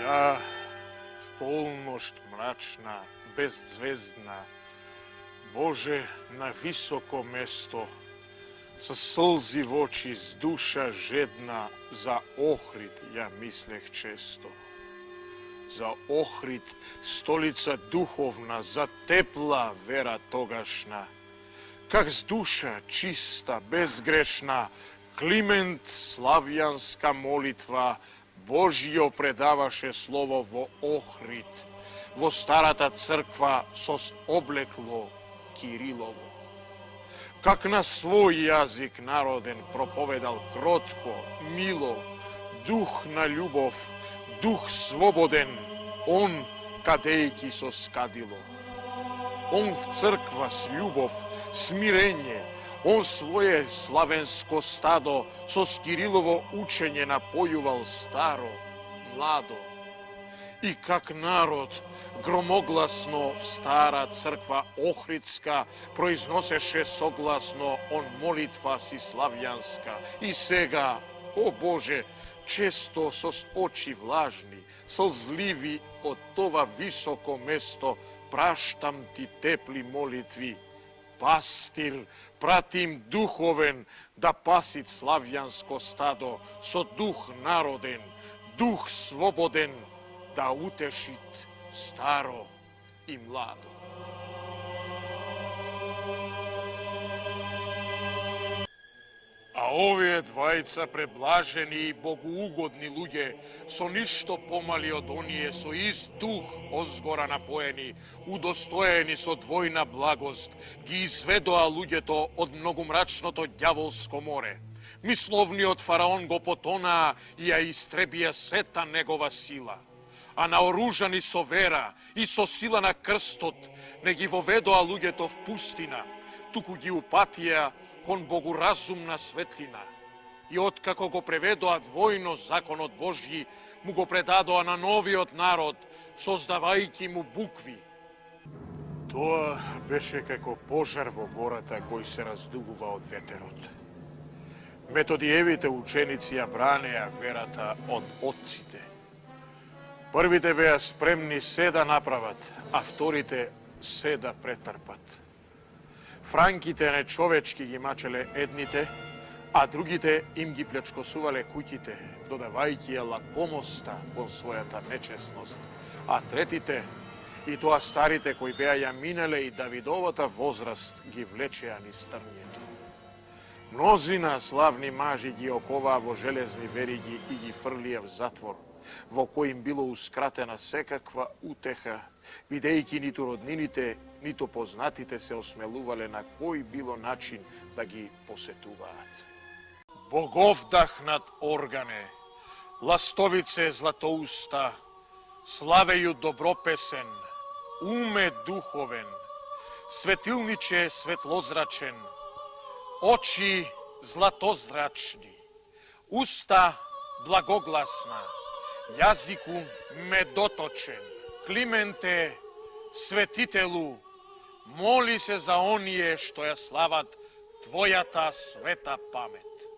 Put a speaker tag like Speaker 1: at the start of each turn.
Speaker 1: Ja, v polnošt mračna, bezdzvezdna, Bože, na visoko mesto, sa slzi v oči, z duša žedna, za Ohrid ja misleh često. Za Ohrid, stolica duhovna, za tepla vera togašna, kak z duša čista, bezgrešna, Kliment, slavjanska molitva, Božjo predavaše slovo vo Ohrid, vo starata crkva sos obleklo Kirilovo. Kak na svoj jazik naroden propovedal krotko, milo, duh na ljubov, duh svoboden, on kadejki sos kadilo. On v crkva s ljubov, smirenje, on svoje slavensko stado so Kirilovo učenje napojuval staro, mlado. I kak narod gromoglasno stara crkva Ohridska proiznoseše soglasno on molitva si slavjanska. I sega, o Bože, često sos oči vlažni, slzlivi od tova visoko mesto, praštam ti tepli molitvi. Pastir, pratim duhoven, da pasit slavjansko stado, so duh naroden, duh svoboden, da utešit staro i mlado. A ove dvajca preblaženi i boguugodni luđe so ništo pomali od onije, so ist duh ozgora napojeni, udostojeni so dvojna blagost, gi izvedoa luđe to od mnogomračno to djavolsko more. Mislovni od faraon Gopotona, ja istrebija seta negova sila. A naoružani so vera i so sila na krstot, ne gi vovedoa luđe to v pustina, tuku gi upatija, kon Bogu razumna svetlina. I otkako go prevedoa dvojno zakon od Božji, mu go predadoa na novi od narod, sozdavajki mu bukvi. Тоа беше како пожар во гората кој се раздувува од ветерот. Методиевите ученици ја бранеа верата од отците. Првите беа спремни се да направат, а вторите се да претрпат. Франките нечовечки ги мачеле едните, а другите им ги плечкосувале куќите, додавајќи ја лакомоста во својата нечесност, а третите, и тоа старите кои беа ја минале и Давидовата возраст, ги влечеа низ трњето. Мнозина славни мажи ги оковаа во железни вериги и ги фрлија в затвор, во кој им било ускратена секаква утеха, бидејќи ниту роднините, ниту познатите се осмелувале на кој било начин да ги посетуваат. Боговдахнат органе, ластовице златоуста, славеју добропесен, уме духовен, светилниче светлозрачен, очи златозрачни, уста благогласна, јазику медоточен. Клименте, светителу, моли се за оние што ја слават Твојата света памет.